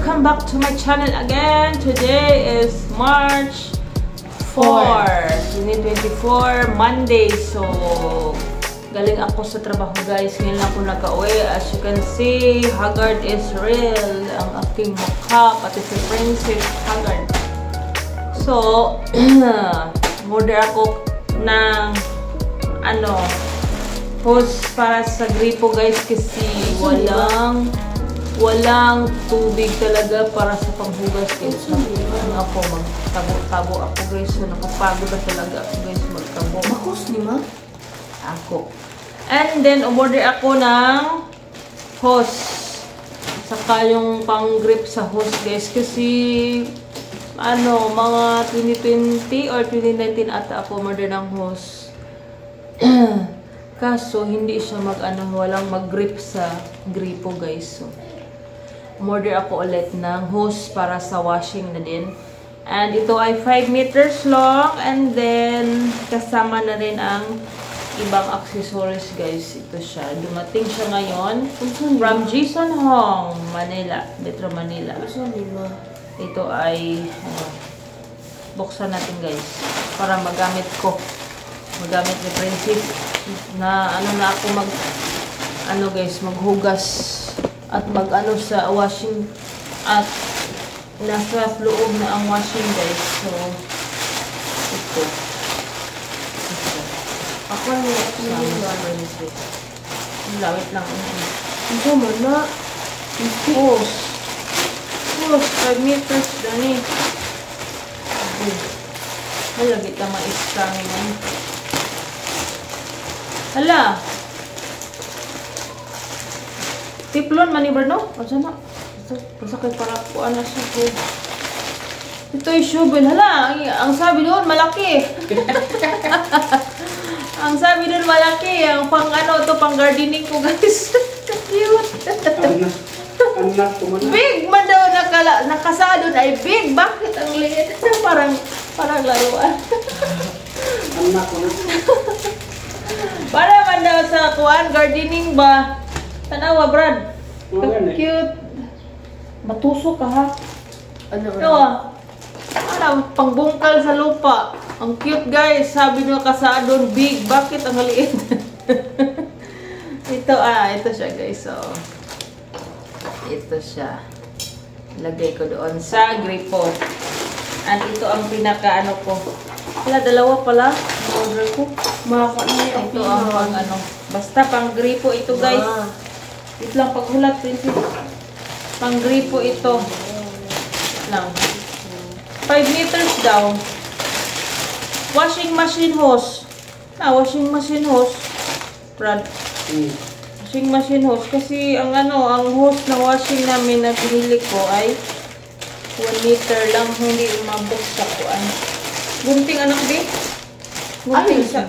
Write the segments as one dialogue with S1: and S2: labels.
S1: welcome back to my channel again. Today is March 4, 2024, Monday. So, galing ako sa trabaho guys. Ngayon lang ako naka-uwi. As you can see, haggard is real. Ang aking mukha, pati si Princess haggard. So, order ako ng hose para sa gripo guys kasi walang tubig talaga para sa panghugas guys. Ako magtago-tago ako guys. So nakapagod na talaga ako guys magtago.
S2: Bakos ni ma?
S1: Ako. And then umorder ako ng hose. Saka yung pang grip sa hose guys kasi mga 2020 or 2019 ata ako umorder ng hose. Kaso hindi siya walang mag-grip sa gripo guys. So umorder ako ulit ng hose para sa washing na din. And ito ay 5 meters long. And then, kasama na rin ang ibang accessories guys. Ito siya. Dumating siya ngayon from Jason Hong, Manila. Metro Manila. Ito ay, buksan natin guys. Para magamit ko. Magamit ni Princess. Na ako maghugas. At sa washing at nasa loob na ang washing guys. So ito ako lawit lang ito mana hose 5 meters dani halagi ka ma-extra ngayon hala tiplon manibar no? O sana? Basta kay para kuan na siya po. Ito yung shovel. Hala, ang sabi doon malaki. Ang sabi doon malaki. Ang pang pang gardening ko guys. Cute. Big man daw nakasa doon ay big. Bakit ang liit? parang laruan. Para man daw sa kuan gardening ba? Tanawa, Brad. Cute. Matusok ka, ha? Pangbungkal sa lupa. Ang cute, guys. Sabi nyo kasadon, big. Bakit ang maliit? Ito siya, guys. So, ito siya. Lagay ko doon sa gripo. At ito ang pinaka ko. Dalawa pala. Order ko. Ito ang basta pang gripo ito, guys. Ito lang paghulat, Princess. Pang gripo ito. Lang. 5 meters daw. Washing machine hose. Washing machine hose. Brad. Washing machine hose. Kasi ang hose na washing namin na pinili ko ay 1 meter lang. Hindi umabot sa kuan. Gunting anak, di? Gunting sa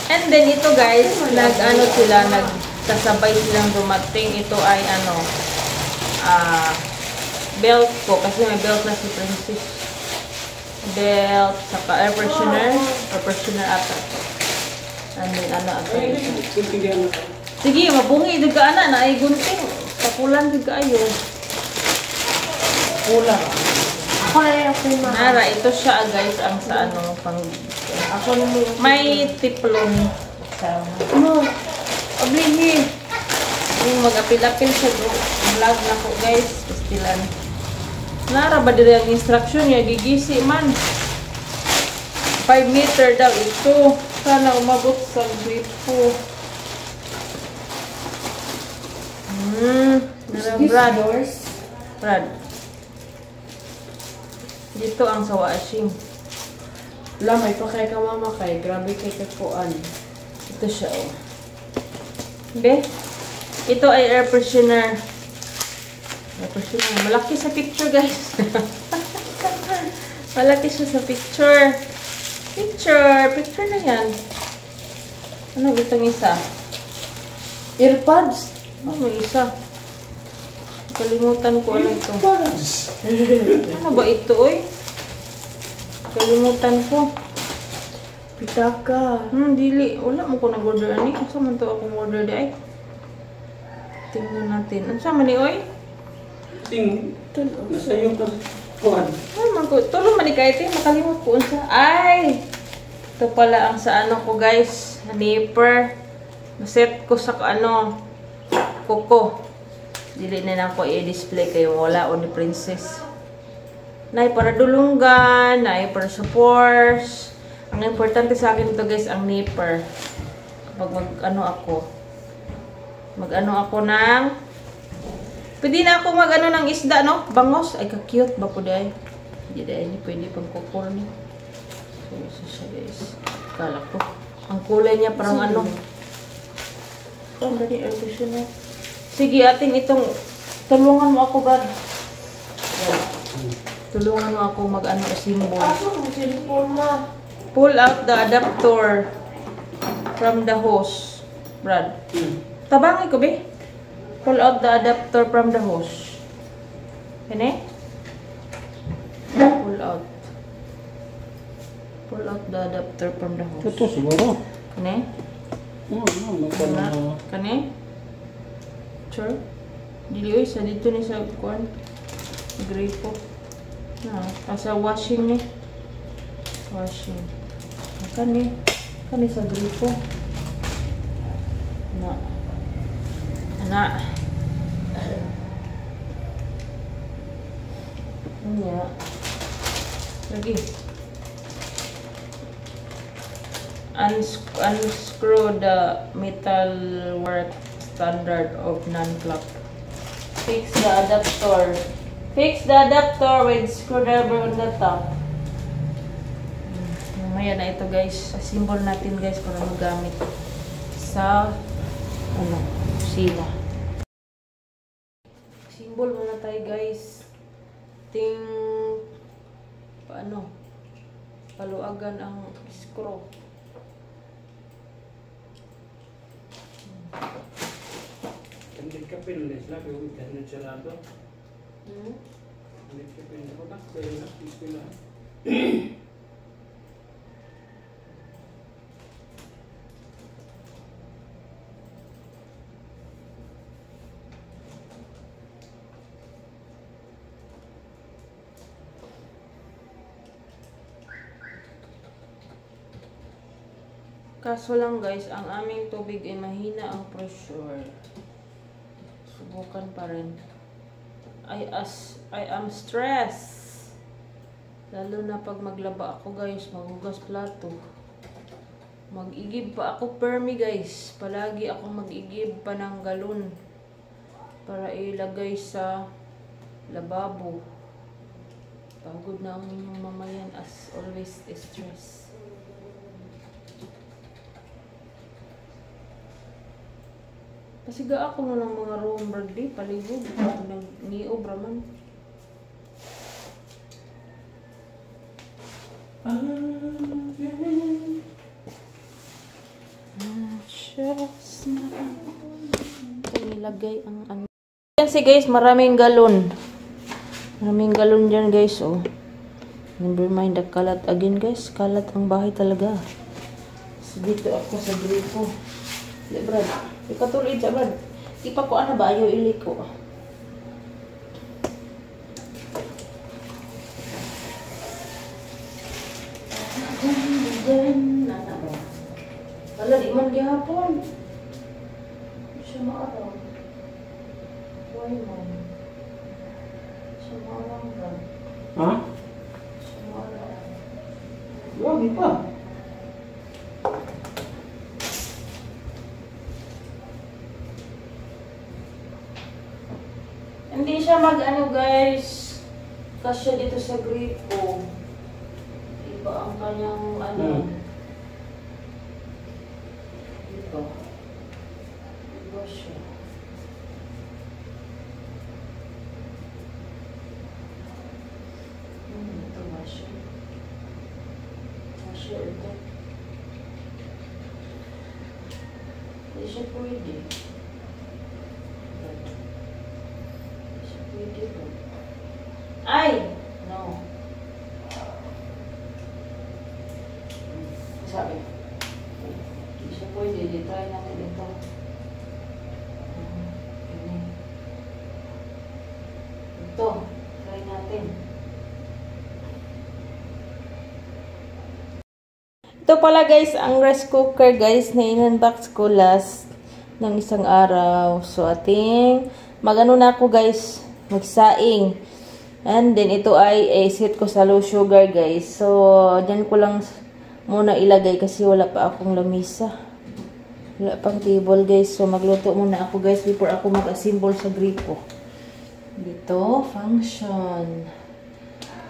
S1: And then ito guys, nagkasabay silang dumating. Ito ay belt ko kasi may belt na si Princess. Belt, saka air freshener. Air freshener ata. And then sige, mabungi dito ka na ay gunting. Kapulan dito ayo. Kulang. Nara, ito siya guys ang sa pang may tiplon sa ablihi yung mag-apil-apil sa vlog na ko guys pastilan nara ba dito ang instruction niya gigisi man 5 meter daw ito sana umabot sa gripo Brad dito ang sa washing.
S2: Lamay pa kay ka mama kay. Grabe kay kakuan.
S1: Ito siya Be? Ito ay air freshener. Air freshener. Malaki sa picture guys. Malaki siya sa picture. Picture na yan. Ano itong isa?
S2: Earpods?
S1: May isa. Kalimutan ko ano ito. Ano ba ito, oy? Kalimutan ko.
S2: Pitaka.
S1: Dili. Wala mo ko nag-order ani. Asa man to akong order di ay? Tingnan natin. Ano sa mani, oy?
S3: Nasa iyo ka. Kuhan.
S1: Ay, tulong man ni Kaite. Makalimot ko unsa. Ay! Ito pala ang sa ano ko, guys. Nipper. Naset ko sa ano, kuko. Dili na lang ko i-display kayo. Wala o ni princess. Nay para dulunggan, nay para support. Ang importante sa akin ito, guys, ang nipper. Kapag mag-ano ako ng pwede na ako mag-ano ng isda, no? Bangos. Ay, ka-cute ba po dahil? Hindi dahil ni pwede pang kukul ni. So, siya, guys. Kala ko. Ang kulay niya parang ano. Ang dali, na. Sige, atin itong tulungan mo ako, Brad. Yan. Tulungan mo ako mag-ano symbol. Pull out the adapter from the hose, Brad. Tabangi ko, be. Pull out the adapter from the hose. Kene? Pull out. Pull out the adapter from the hose.
S3: Ito siguro.
S1: Kene? Kene? Sure? Dili, oy, sa dito ni sa kuan. Gripo. Sa washing ni. Washing. Kani sa gripo. Ana. Nya. Lagi. Unscrew the metal work standard of non-clock. Fix the adapter. Fix the adapter with screwdriver on the top. Mamaya na ito, guys. Symbol natin, guys, para magamit sa sila. Symbol muna tayo, guys. Paluagan ang screw.
S3: Hindi ka pinulis na, pero ganyan siya nato. Hindi ka pinulis na, pero nakikis na.
S1: Kaso lang, guys, ang aming tubig ay mahina ang pressure. Subukan pa rin. I am stressed. Lalo na pag maglaba ako, guys, maghugas plato. Mag-igib pa ako permi, guys. Palagi ako mag-igib pa ng galon para ilagay sa lababo. Pagod na ang inyong mamayan, as always, stress. Pasiga ako na ng mga room birthday, palibog. Nag-niob raman. Shucks na. Nilagay ang ano. Yan si guys, maraming galon. Maraming galon dyan, guys, oh. Never mind the kalat again, guys. Kalat ang bahay talaga. So, dito ako sa gripo. Di, Brad. Ikatuloy siya, Brad. Di pa ko ano ba? Ayaw iliko. Wala, di man gihapon. Siya maaraw. Why, Mom? Siya maaraw, Brad.
S3: Ha?
S1: Siya maaraw.
S3: Wag, di pa.
S1: Hindi siya mag-ano, guys. Kasya dito sa gripo. Iba ang kanyang ano. Iba. Iba siya. Ito ba siya? Kasya ito. Hindi siya pwede. Ay! No. Sabi. Hindi siya pwede. Di try natin ito. Ganyan. Ito, try natin. Ito pala guys, ang rice cooker guys na in-unbox ko last ng isang araw. So ating magano na ako guys, magsaing. And then ito ay set ko sa low sugar guys. So dyan ko lang muna ilagay kasi wala pa akong lamisa. Wala pang table guys. So magluto muna ako guys before ako mag-assemble sa gripo. Dito, function.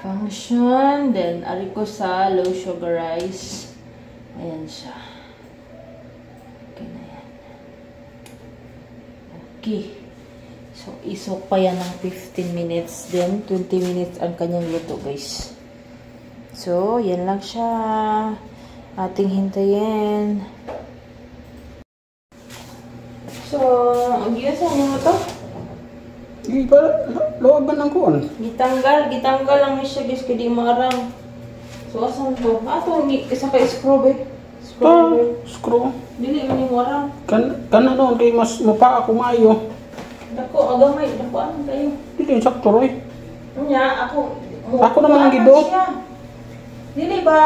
S1: Function. Then ari ko sa low sugar rice. Ayan siya. Okay na yan. Okay. So, isok pa yan ng 15 minutes. Then, 20 minutes ang kanyang luto, guys. So, yan lang siya. Ating hintayin. So, ang giyasan niyo mo to?
S3: Hindi pa, looban ng kuwan.
S1: Gitanggal lang siya, guys, kaya di marang. So, asan to? Ito, isa ka screw, eh.
S3: Screw.
S1: Dili man yung warang.
S3: Kana noon kay mas mapa ako maayo.
S1: Dako, agamay. Dako, ano kayo?
S3: Dili sakto roy.
S1: Nya, ako
S3: Naman ang gido.
S1: Dili ba,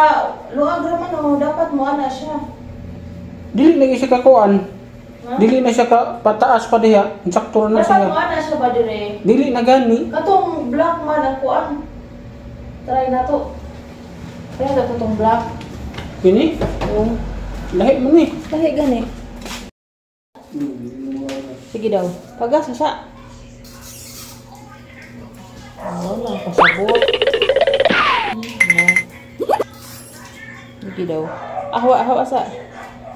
S1: luag raman o, dapat mo ana siya.
S3: Dili lagi siya kakuan.
S1: Ha?
S3: Dili na siya ka pataas pa diha. Sakto na
S1: Dapat mo
S3: siya.
S1: ana siya ba dire?
S3: Dili na gani.
S1: Katong black man ang kuan. Try na to. Kaya na to tong black.
S3: Kini?
S1: Oo.
S3: Lahi man ni.
S1: Lahi gani. Sige daw. Pagas sa. Wala pasabot. Sige daw. Ahawa sa.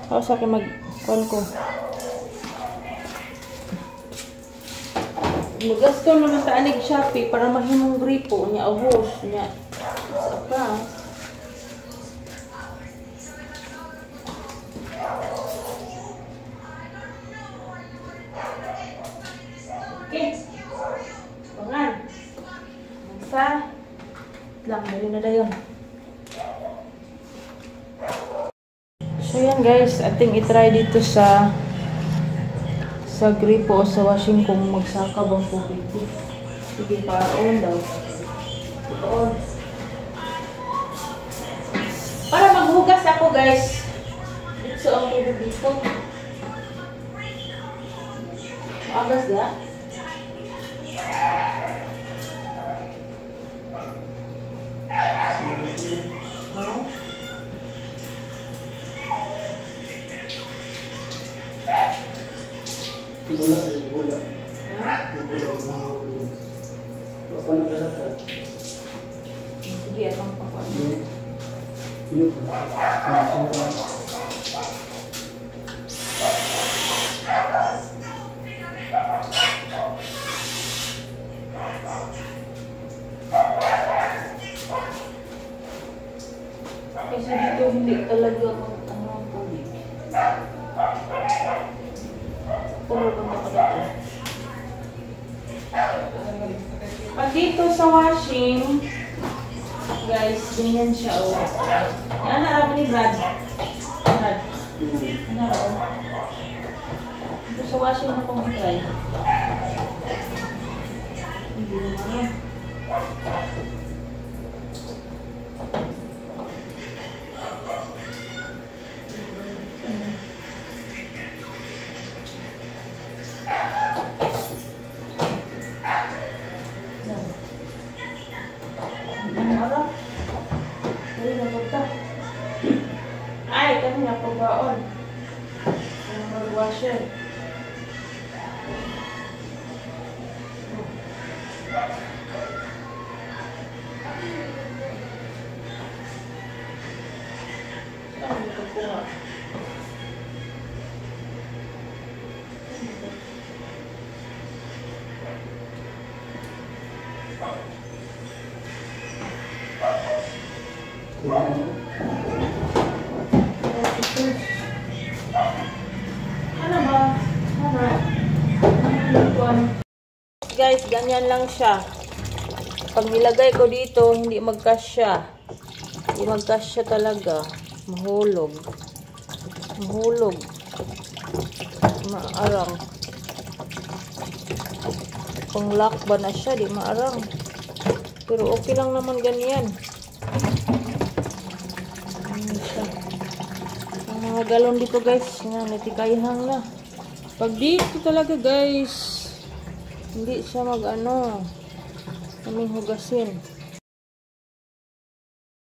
S1: Ahawa sa kay mag-kuan ko. Lugas ko naman sa anig Shopee para mahimong gripo niya ahos niya. Saka. Okay. Bangan. Magsa. Lang, dali na dayon. So yan guys, ating itry dito sa gripo o sa washing kung magsaka bang tubig. Sige, paraon daw. Paraon. Para maghugas ako guys. Ito ang tubig dito. Agas na.
S3: Bola.
S1: Sige, atang pakuan. Kasi dito hindi talaga ang tubig. Puro ba ito? Pag dito sa washing, guys, ganyan siya. Oh. Yan na ni Brad. Brad. Ano raw? Dito sa washing na kong try. Hindi naman. Ay, kami nga pagbaon. Ang mag-washer. Saan mo kukuha? Ano ba? Guys, ganyan lang siya. Pag nilagay ko dito, hindi magkasya. Hindi magkasya talaga. Mahulog. Maarang. Pang lock ba na siya, di maarang. Pero okay lang naman ganyan. Ano siya. Ang mga galon dito guys, nga natikayhang na. Pag dito talaga guys, hindi siya mag-ano, naming hugasin.